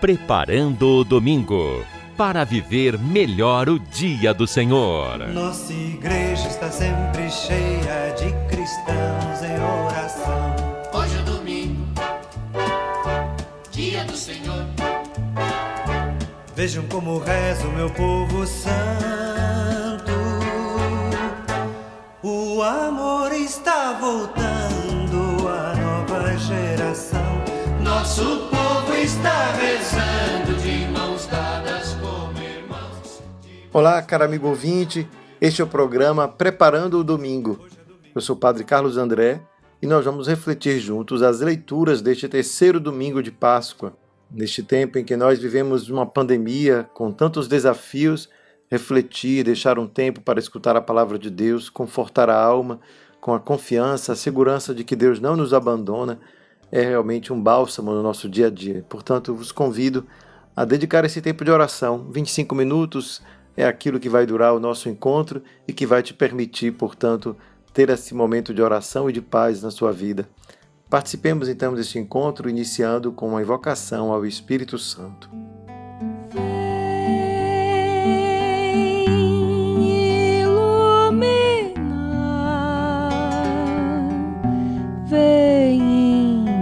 Preparando o Domingo, para viver melhor o dia do Senhor. Nossa igreja está sempre cheia de cristãos em oração. Hoje é domingo, dia do Senhor. Vejam como reza o meu povo santo. O amor está voltando à nova geração. Nosso povo está rezando de mãos dadas como irmãos. Olá, caro amigo ouvinte, este é o programa Preparando o Domingo. Eu sou o Padre Carlos André e nós vamos refletir juntos as leituras deste terceiro domingo de Páscoa. Neste tempo em que nós vivemos uma pandemia com tantos desafios, refletir, deixar um tempo para escutar a palavra de Deus, confortar a alma com a confiança, a segurança de que Deus não nos abandona, é realmente um bálsamo no nosso dia a dia. Portanto, vos convido a dedicar esse tempo de oração. 25 minutos é aquilo que vai durar o nosso encontro e que vai te permitir, portanto, ter esse momento de oração e de paz na sua vida. Participemos então deste encontro, iniciando com uma invocação ao Espírito Santo.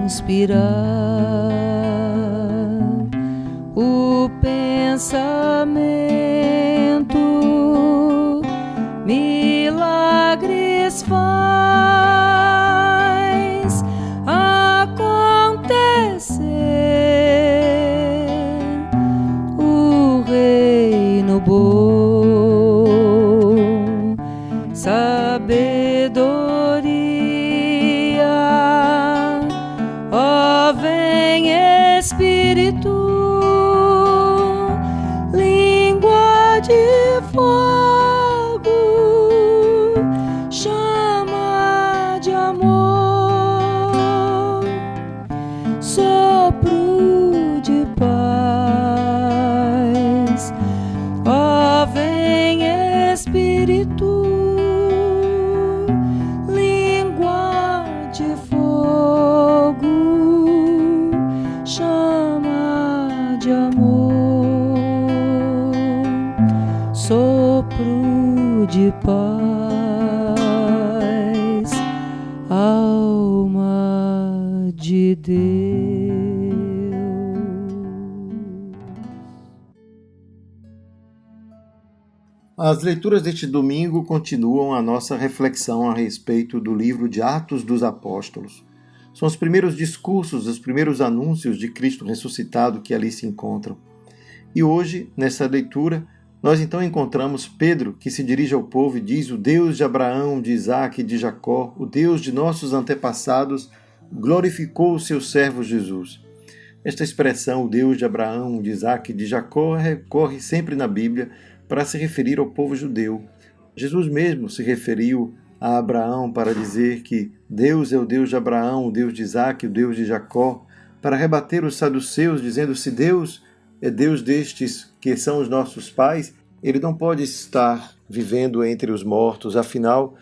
Inspirar o pensamento, milagres faz acontecer, o reino bom, sabedoria. Ó, vem Espírito, língua de fogo, chama de amor, sopro de paz. Ó, vem Espírito, língua de fogo, chama de amor, sopro de paz, alma de Deus. As leituras deste domingo continuam a nossa reflexão a respeito do livro de Atos dos Apóstolos. São os primeiros discursos, os primeiros anúncios de Cristo ressuscitado que ali se encontram. E hoje, nessa leitura, nós então encontramos Pedro, que se dirige ao povo e diz: o Deus de Abraão, de Isaque e de Jacó, o Deus de nossos antepassados, glorificou o seu servo Jesus. Esta expressão, o Deus de Abraão, de Isaque e de Jacó, recorre sempre na Bíblia para se referir ao povo judeu. Jesus mesmo se referiu a Abraão para dizer que Deus é o Deus de Abraão, o Deus de Isaque, o Deus de Jacó, para rebater os saduceus, dizendo: se Deus é Deus destes que são os nossos pais, ele não pode estar vivendo entre os mortos, afinal,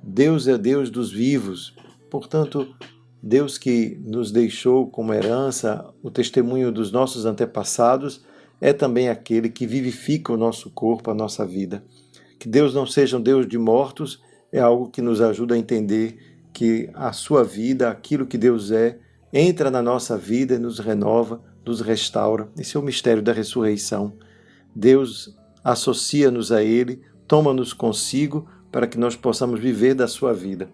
Deus é Deus dos vivos. Portanto, Deus que nos deixou como herança o testemunho dos nossos antepassados, é também aquele que vivifica o nosso corpo, a nossa vida. Que Deus não seja um Deus de mortos é algo que nos ajuda a entender que a sua vida, aquilo que Deus é, entra na nossa vida e nos renova, nos restaura. Esse é o mistério da ressurreição. Deus associa-nos a Ele, toma-nos consigo para que nós possamos viver da sua vida.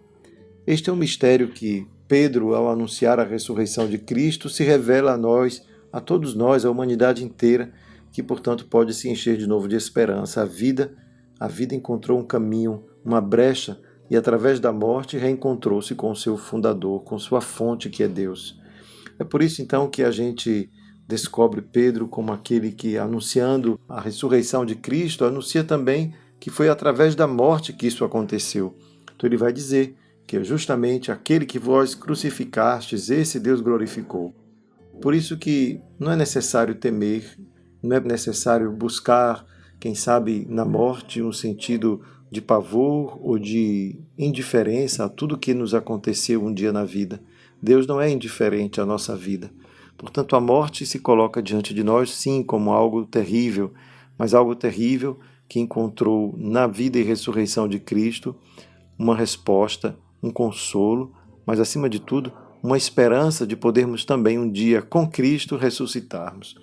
Este é um mistério que Pedro, ao anunciar a ressurreição de Cristo, se revela a nós, a todos nós, a humanidade inteira, que, portanto, pode se encher de novo de esperança. A vida encontrou um caminho, uma brecha, e através da morte reencontrou-se com o seu fundador, com sua fonte, que é Deus. É por isso, então, que a gente descobre Pedro como aquele que, anunciando a ressurreição de Cristo, anuncia também que foi através da morte que isso aconteceu. Então ele vai dizer que é justamente aquele que vós crucificastes, esse Deus glorificou. Por isso que não é necessário temer, não é necessário buscar, quem sabe, na morte um sentido de pavor ou de indiferença a tudo que nos aconteceu um dia na vida. Deus não é indiferente à nossa vida. Portanto, a morte se coloca diante de nós, sim, como algo terrível, mas algo terrível que encontrou na vida e ressurreição de Cristo uma resposta, um consolo, mas, acima de tudo, uma esperança de podermos também um dia, com Cristo, ressuscitarmos.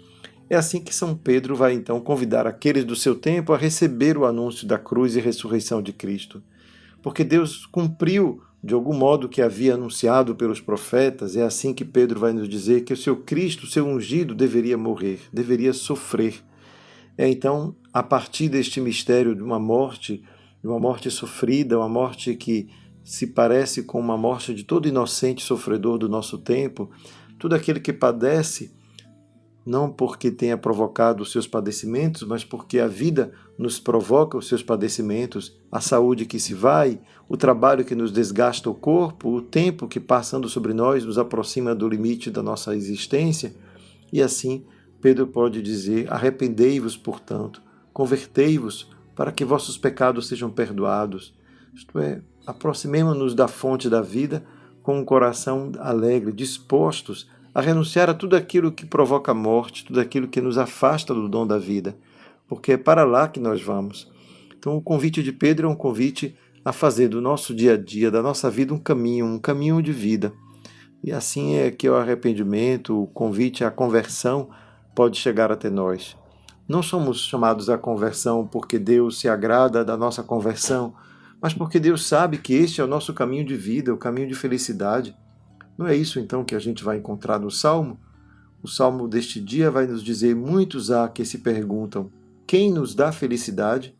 É assim que São Pedro vai, então, convidar aqueles do seu tempo a receber o anúncio da cruz e ressurreição de Cristo. Porque Deus cumpriu, de algum modo, o que havia anunciado pelos profetas. É assim que Pedro vai nos dizer que o seu Cristo, o seu ungido, deveria morrer, deveria sofrer. É então, a partir deste mistério de uma morte sofrida, uma morte que se parece com uma morte de todo inocente sofredor do nosso tempo, todo aquele que padece, não porque tenha provocado os seus padecimentos, mas porque a vida nos provoca os seus padecimentos, a saúde que se vai, o trabalho que nos desgasta o corpo, o tempo que passando sobre nós nos aproxima do limite da nossa existência. E assim, Pedro pode dizer: arrependei-vos, portanto, convertei-vos, para que vossos pecados sejam perdoados. Isto é, aproximemo-nos da fonte da vida com um coração alegre, dispostos a renunciar a tudo aquilo que provoca a morte, tudo aquilo que nos afasta do dom da vida, porque é para lá que nós vamos. Então o convite de Pedro é um convite a fazer do nosso dia a dia, da nossa vida, um caminho de vida. E assim é que o arrependimento, o convite à conversão pode chegar até nós. Não somos chamados à conversão porque Deus se agrada da nossa conversão, mas porque Deus sabe que este é o nosso caminho de vida, o caminho de felicidade. Não é isso, então, que a gente vai encontrar no Salmo? O Salmo deste dia vai nos dizer: muitos há que se perguntam, quem nos dá felicidade?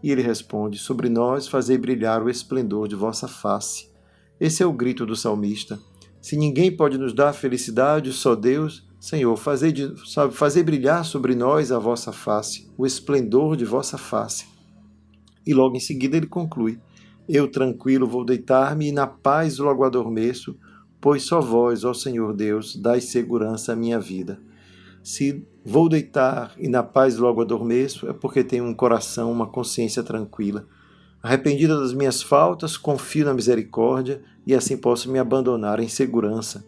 E ele responde: sobre nós fazei brilhar o esplendor de vossa face. Esse é o grito do salmista. Se ninguém pode nos dar felicidade, só Deus, Senhor, fazei brilhar sobre nós a vossa face, o esplendor de vossa face. E logo em seguida ele conclui: eu tranquilo vou deitar-me e na paz logo adormeço, pois só vós, ó Senhor Deus, dais segurança à minha vida. Se vou deitar e na paz logo adormeço, é porque tenho um coração, uma consciência tranquila. Arrependida das minhas faltas, confio na misericórdia e assim posso me abandonar em segurança.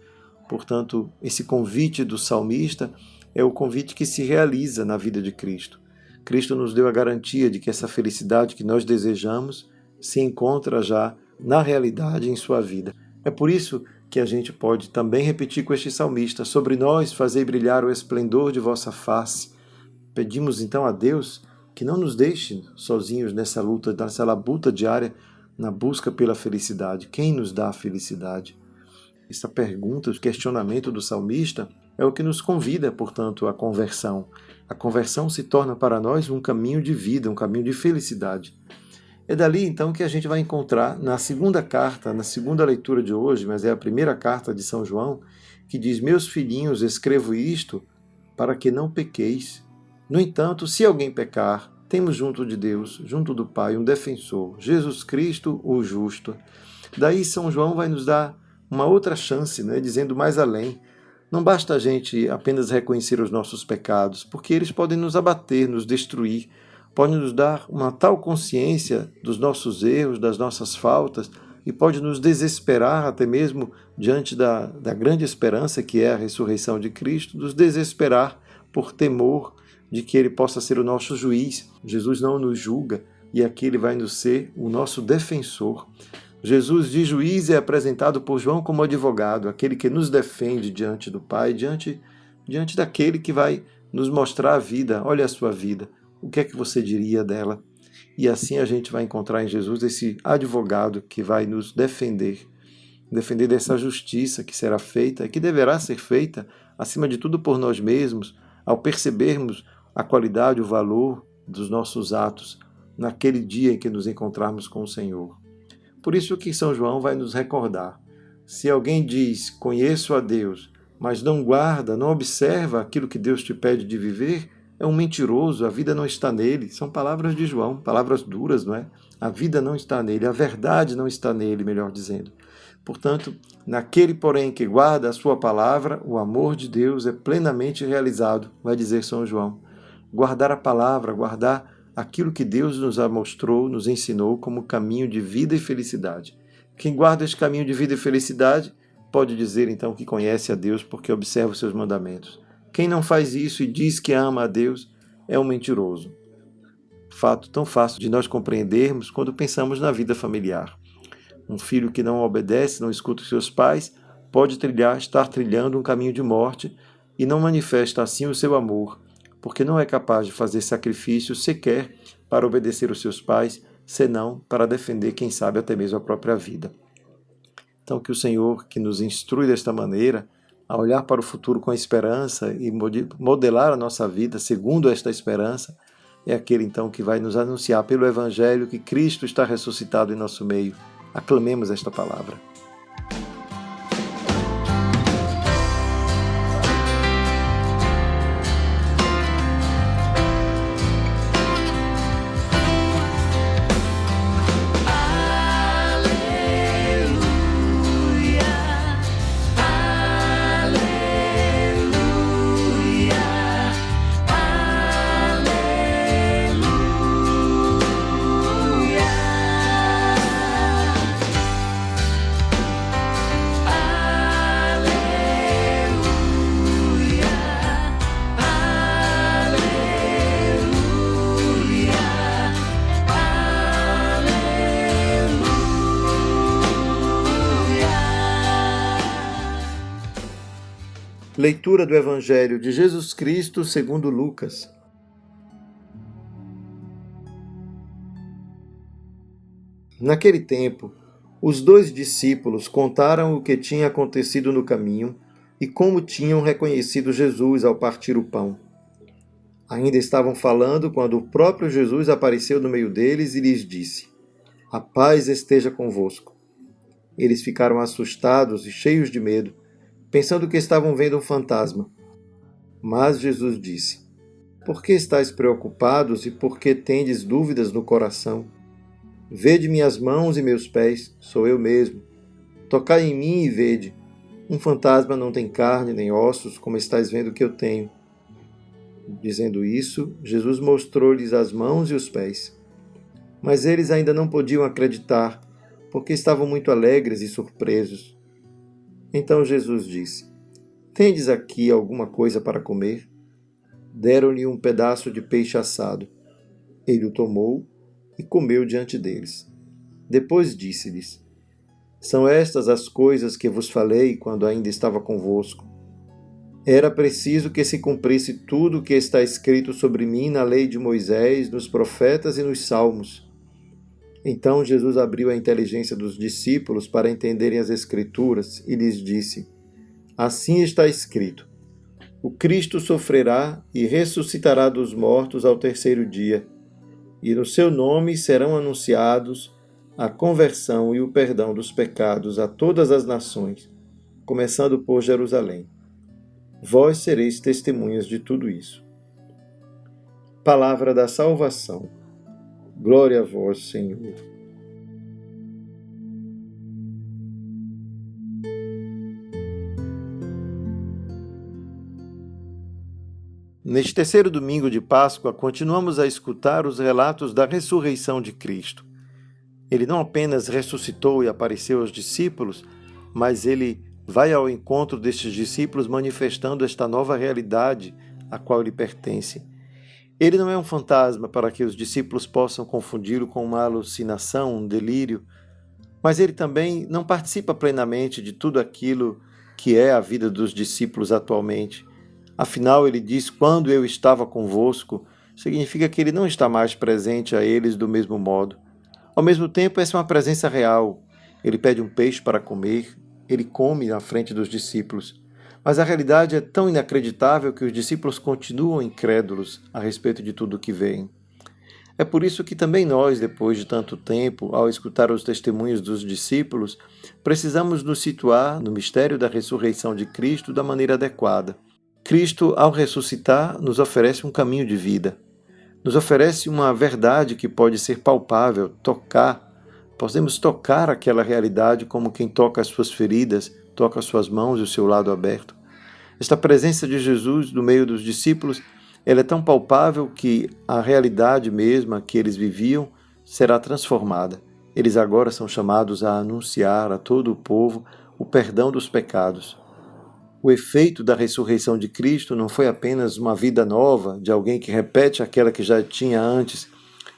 Portanto, esse convite do salmista é o convite que se realiza na vida de Cristo. Cristo nos deu a garantia de que essa felicidade que nós desejamos se encontra já na realidade em sua vida. É por isso que a gente pode também repetir com este salmista: sobre nós fazei brilhar o esplendor de vossa face. Pedimos então a Deus que não nos deixe sozinhos nessa labuta diária na busca pela felicidade. Quem nos dá a felicidade? Essa pergunta, o questionamento do salmista é o que nos convida, portanto, à conversão. A conversão se torna para nós um caminho de vida, um caminho de felicidade. É dali, então, que a gente vai encontrar na segunda carta, na segunda leitura de hoje, mas é a primeira carta de São João, que diz: meus filhinhos, escrevo isto para que não pequeis. No entanto, se alguém pecar, temos junto de Deus, junto do Pai, um defensor, Jesus Cristo, o justo. Daí São João vai nos dar uma outra chance, dizendo mais além. Não basta a gente apenas reconhecer os nossos pecados, porque eles podem nos abater, nos destruir, pode nos dar uma tal consciência dos nossos erros, das nossas faltas, e pode nos desesperar até mesmo diante da grande esperança que é a ressurreição de Cristo, nos desesperar por temor de que Ele possa ser o nosso juiz. Jesus não nos julga e aqui Ele vai nos ser o nosso defensor. Jesus de juiz é apresentado por João como advogado, aquele que nos defende diante do Pai, diante daquele que vai nos mostrar a vida. Olha a sua vida. O que é que você diria dela? E assim a gente vai encontrar em Jesus esse advogado que vai nos defender dessa justiça que será feita e que deverá ser feita, acima de tudo, por nós mesmos, ao percebermos a qualidade, o valor dos nossos atos naquele dia em que nos encontrarmos com o Senhor. Por isso que São João vai nos recordar: se alguém diz, conheço a Deus, mas não guarda, não observa aquilo que Deus te pede de viver, é um mentiroso, a vida não está nele. São palavras de João, palavras duras, não é? A vida não está nele, a verdade não está nele, melhor dizendo. Portanto, naquele, porém, que guarda a sua palavra, o amor de Deus é plenamente realizado, vai dizer São João. Guardar a palavra, guardar aquilo que Deus nos mostrou, nos ensinou como caminho de vida e felicidade. Quem guarda esse caminho de vida e felicidade pode dizer então que conhece a Deus porque observa os seus mandamentos. Quem não faz isso e diz que ama a Deus é um mentiroso. Fato tão fácil de nós compreendermos quando pensamos na vida familiar. Um filho que não obedece, não escuta os seus pais, pode estar trilhando um caminho de morte e não manifesta assim o seu amor, porque não é capaz de fazer sacrifício sequer para obedecer os seus pais, senão para defender, quem sabe, até mesmo a própria vida. Então, que o Senhor, que nos instrui desta maneira, a olhar para o futuro com esperança e modelar a nossa vida segundo esta esperança, é aquele então que vai nos anunciar pelo Evangelho que Cristo está ressuscitado em nosso meio. Aclamemos esta palavra. Leitura do Evangelho de Jesus Cristo segundo Lucas. Naquele tempo, os 2 discípulos contaram o que tinha acontecido no caminho e como tinham reconhecido Jesus ao partir o pão. Ainda estavam falando quando o próprio Jesus apareceu no meio deles e lhes disse: "A paz esteja convosco." Eles ficaram assustados e cheios de medo, pensando que estavam vendo um fantasma. Mas Jesus disse: "Por que estáis preocupados e por que tendes dúvidas no coração? Vede minhas mãos e meus pés, sou eu mesmo. Tocai em mim e vede. Um fantasma não tem carne nem ossos, como estáis vendo que eu tenho." Dizendo isso, Jesus mostrou-lhes as mãos e os pés. Mas eles ainda não podiam acreditar, porque estavam muito alegres e surpresos. Então Jesus disse: "Tendes aqui alguma coisa para comer?" Deram-lhe um pedaço de peixe assado. Ele o tomou e comeu diante deles. Depois disse-lhes: "São estas as coisas que vos falei quando ainda estava convosco. Era preciso que se cumprisse tudo o que está escrito sobre mim na lei de Moisés, nos profetas e nos salmos." Então Jesus abriu a inteligência dos discípulos para entenderem as Escrituras e lhes disse: "Assim está escrito: o Cristo sofrerá e ressuscitará dos mortos ao 3º dia, e no seu nome serão anunciados a conversão e o perdão dos pecados a todas as nações, começando por Jerusalém. Vós sereis testemunhas de tudo isso." Palavra da salvação. Glória a vós, Senhor. Neste 3º domingo de Páscoa, continuamos a escutar os relatos da ressurreição de Cristo. Ele não apenas ressuscitou e apareceu aos discípulos, mas ele vai ao encontro destes discípulos manifestando esta nova realidade a qual ele pertence. Ele não é um fantasma para que os discípulos possam confundi-lo com uma alucinação, um delírio, mas ele também não participa plenamente de tudo aquilo que é a vida dos discípulos atualmente. Afinal, ele diz: "Quando eu estava convosco", significa que ele não está mais presente a eles do mesmo modo. Ao mesmo tempo, essa é uma presença real. Ele pede um peixe para comer, ele come na frente dos discípulos. Mas a realidade é tão inacreditável que os discípulos continuam incrédulos a respeito de tudo o que veem. É por isso que também nós, depois de tanto tempo, ao escutar os testemunhos dos discípulos, precisamos nos situar no mistério da ressurreição de Cristo da maneira adequada. Cristo, ao ressuscitar, nos oferece um caminho de vida. Nos oferece uma verdade que pode ser palpável, tocar. Podemos tocar aquela realidade como quem toca as suas feridas, toca as suas mãos e o seu lado aberto. Esta presença de Jesus no meio dos discípulos, ela é tão palpável que a realidade mesma que eles viviam será transformada. Eles agora são chamados a anunciar a todo o povo o perdão dos pecados. O efeito da ressurreição de Cristo não foi apenas uma vida nova de alguém que repete aquela que já tinha antes.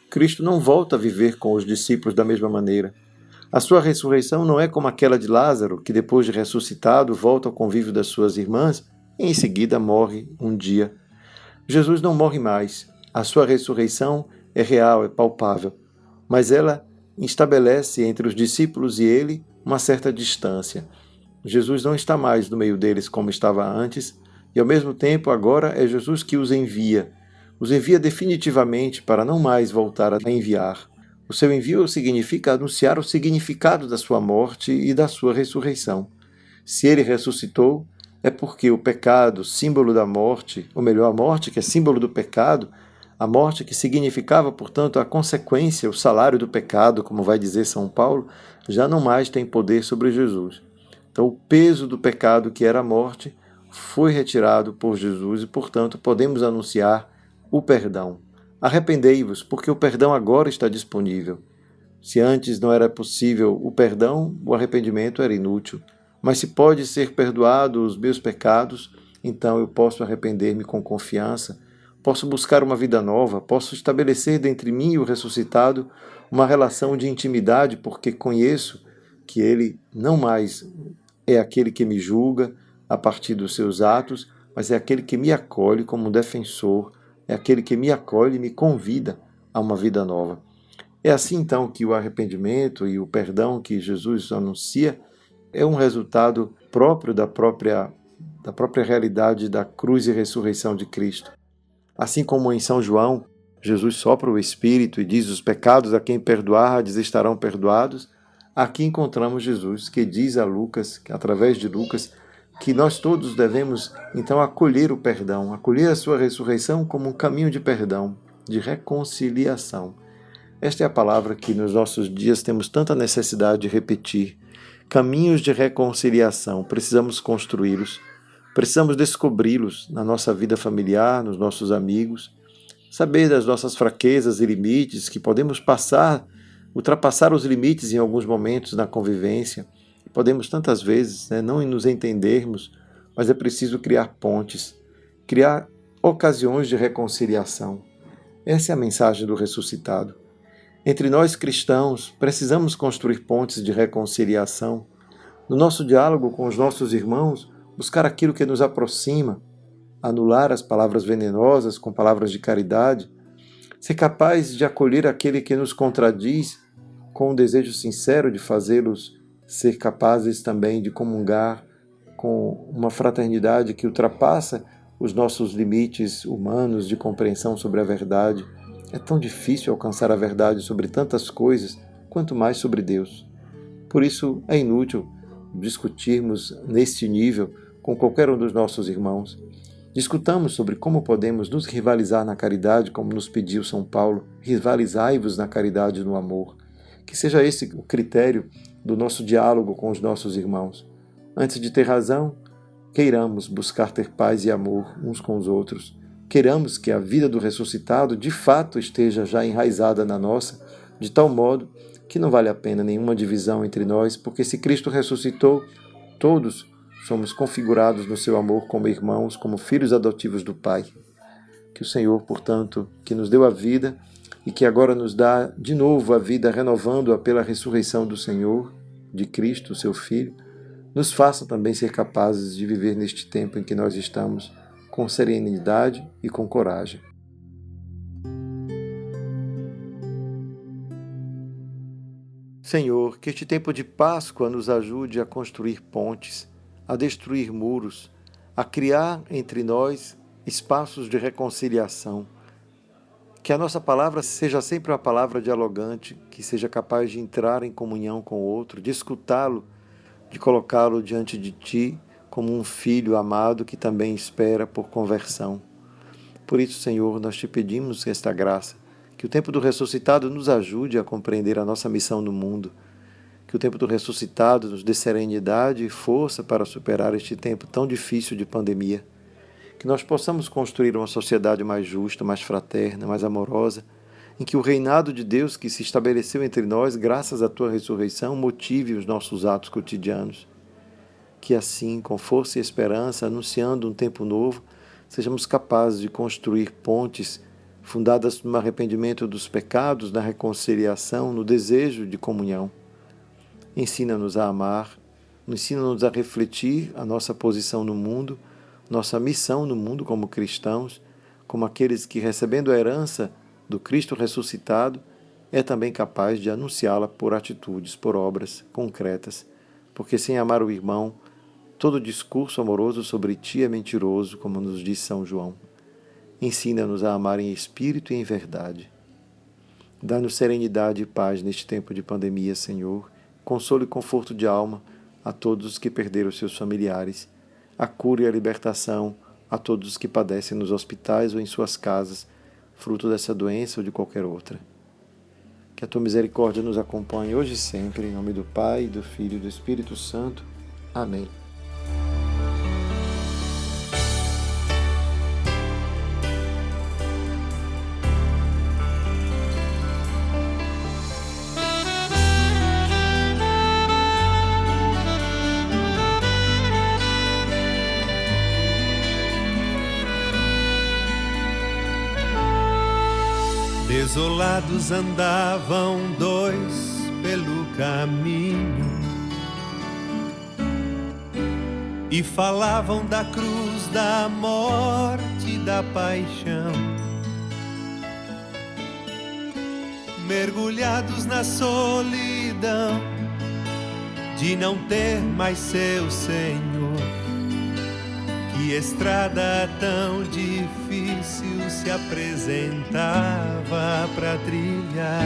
Cristo não volta a viver com os discípulos da mesma maneira. A sua ressurreição não é como aquela de Lázaro, que depois de ressuscitado volta ao convívio das suas irmãs e em seguida morre um dia. Jesus não morre mais. A sua ressurreição é real, é palpável, mas ela estabelece entre os discípulos e ele uma certa distância. Jesus não está mais no meio deles como estava antes, e ao mesmo tempo agora é Jesus que os envia definitivamente para não mais voltar a enviar. O seu envio significa anunciar o significado da sua morte e da sua ressurreição. Se ele ressuscitou, é porque o pecado, símbolo da morte, ou melhor, a morte que é símbolo do pecado, a morte que significava, portanto, a consequência, o salário do pecado, como vai dizer São Paulo, já não mais tem poder sobre Jesus. Então, o peso do pecado, que era a morte, foi retirado por Jesus e, portanto, podemos anunciar o perdão. Arrependei-vos, porque o perdão agora está disponível. Se antes não era possível o perdão, o arrependimento era inútil. Mas se pode ser perdoado os meus pecados, então eu posso arrepender-me com confiança, posso buscar uma vida nova, posso estabelecer dentre mim e o ressuscitado uma relação de intimidade, porque conheço que ele não mais é aquele que me julga a partir dos seus atos, mas é aquele que me acolhe como um defensor, é aquele que me acolhe e me convida a uma vida nova. É assim então que o arrependimento e o perdão que Jesus anuncia é um resultado próprio da própria realidade da cruz e ressurreição de Cristo. Assim como em São João, Jesus sopra o Espírito e diz: os pecados a quem perdoardes estarão perdoados. Aqui encontramos Jesus que diz a Lucas, através de Lucas, que nós todos devemos então acolher o perdão, acolher a sua ressurreição como um caminho de perdão, de reconciliação. Esta é a palavra que nos nossos dias temos tanta necessidade de repetir. Caminhos de reconciliação, precisamos construí-los, precisamos descobri-los na nossa vida familiar, nos nossos amigos, saber das nossas fraquezas e limites, que podemos ultrapassar os limites em alguns momentos na convivência. Podemos tantas vezes não nos entendermos, mas é preciso criar pontes, criar ocasiões de reconciliação. Essa é a mensagem do ressuscitado. Entre nós cristãos, precisamos construir pontes de reconciliação. No nosso diálogo com os nossos irmãos, buscar aquilo que nos aproxima, anular as palavras venenosas com palavras de caridade, ser capaz de acolher aquele que nos contradiz com um desejo sincero de fazê-los ser capazes também de comungar com uma fraternidade que ultrapassa os nossos limites humanos de compreensão sobre a verdade. É tão difícil alcançar a verdade sobre tantas coisas, quanto mais sobre Deus. Por isso é inútil discutirmos neste nível com qualquer um dos nossos irmãos. Discutamos sobre como podemos nos rivalizar na caridade, como nos pediu São Paulo. Rivalizai-vos na caridade e no amor. Que seja esse o critério do nosso diálogo com os nossos irmãos. Antes de ter razão, queiramos buscar ter paz e amor uns com os outros. Queiramos que a vida do ressuscitado de fato esteja já enraizada na nossa, de tal modo que não vale a pena nenhuma divisão entre nós, porque se Cristo ressuscitou, todos somos configurados no seu amor como irmãos, como filhos adotivos do Pai. Que o Senhor, portanto, que nos deu a vida e que agora nos dá de novo a vida, renovando-a pela ressurreição do Senhor, de Cristo, seu Filho, nos faça também ser capazes de viver neste tempo em que nós estamos, com serenidade e com coragem. Senhor, que este tempo de Páscoa nos ajude a construir pontes, a destruir muros, a criar entre nós espaços de reconciliação. Que a nossa palavra seja sempre uma palavra dialogante, que seja capaz de entrar em comunhão com o outro, de escutá-lo, de colocá-lo diante de Ti como um filho amado que também espera por conversão. Por isso, Senhor, nós Te pedimos esta graça, que o tempo do ressuscitado nos ajude a compreender a nossa missão no mundo, que o tempo do ressuscitado nos dê serenidade e força para superar este tempo tão difícil de pandemia, que nós possamos construir uma sociedade mais justa, mais fraterna, mais amorosa, em que o reinado de Deus que se estabeleceu entre nós, graças à Tua ressurreição, motive os nossos atos cotidianos. Que assim, com força e esperança, anunciando um tempo novo, sejamos capazes de construir pontes fundadas no arrependimento dos pecados, na reconciliação, no desejo de comunhão. Ensina-nos a amar, ensina-nos a refletir a nossa posição no mundo, nossa missão no mundo como cristãos, como aqueles que, recebendo a herança do Cristo ressuscitado, é também capaz de anunciá-la por atitudes, por obras concretas, porque sem amar o irmão, todo discurso amoroso sobre ti é mentiroso, como nos diz São João. Ensina-nos a amar em espírito e em verdade. Dá-nos serenidade e paz neste tempo de pandemia, Senhor, consolo e conforto de alma a todos os que perderam seus familiares, a cura e a libertação a todos os que padecem nos hospitais ou em suas casas, fruto dessa doença ou de qualquer outra. Que a tua misericórdia nos acompanhe hoje e sempre, em nome do Pai, do Filho e do Espírito Santo. Amém. Desolados andavam dois pelo caminho e falavam da cruz, da morte, da paixão. Mergulhados na solidão de não ter mais seu Senhor. Que estrada tão difícil se apresentava para trilhar.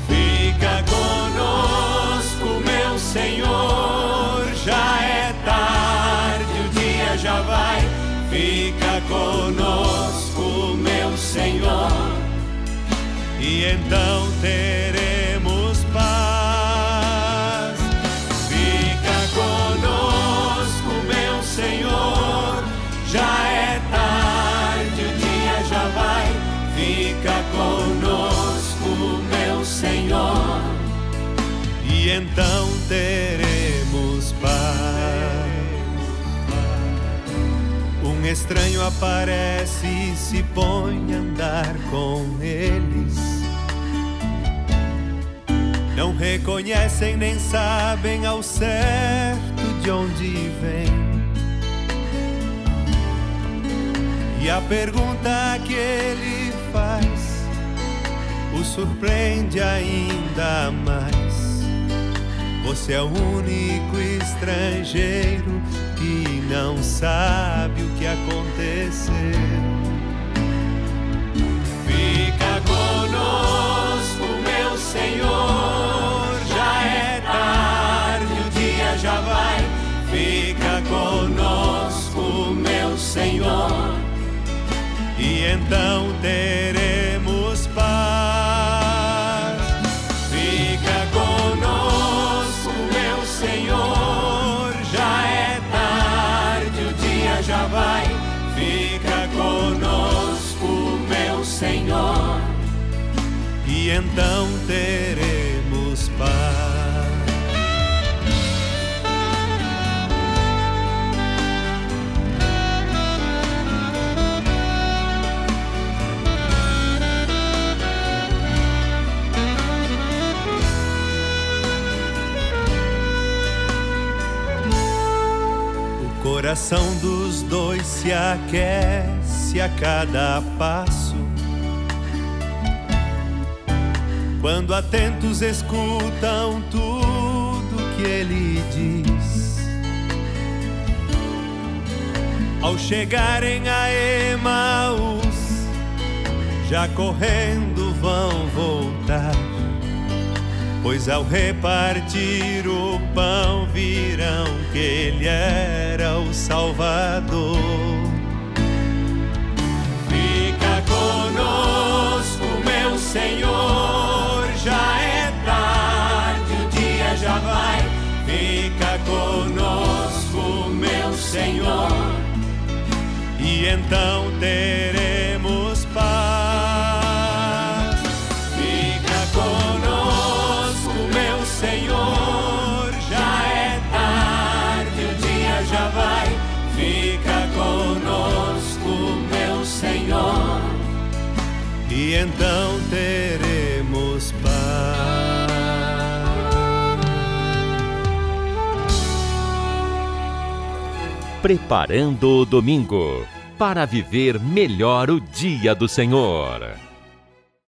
Fica conosco, meu Senhor, já é tarde, o dia já vai. Fica conosco, meu Senhor, e então teremos paz. Fica conosco, meu Senhor, já é tarde, o dia já vai. Fica conosco, meu Senhor, e então teremos paz. Um estranho aparece e se põe a andar com eles. Não reconhecem nem sabem ao certo de onde vem. E a pergunta que ele faz o surpreende ainda mais. Você é o único estrangeiro que não sabe o que aconteceu. fica conosco, meu Senhor, já é tarde, o dia já vai. Fica conosco, meu Senhor, E então teremos paz. fica conosco, meu Senhor, já é tarde, o dia já vai. Fica conosco, meu Senhor, E então teremos paz. O coração dos dois se aquece a cada passo, quando atentos escutam tudo que ele diz. Ao chegarem a Emaús, já correndo vão voltar, pois ao repartir o pão viram que ele era o Salvador. fica conosco, meu Senhor, já é tarde, o dia já vai. Fica conosco, meu Senhor, E então teremos paz. fica conosco, meu Senhor, já é então teremos paz. Preparando o domingo para viver melhor o dia do Senhor.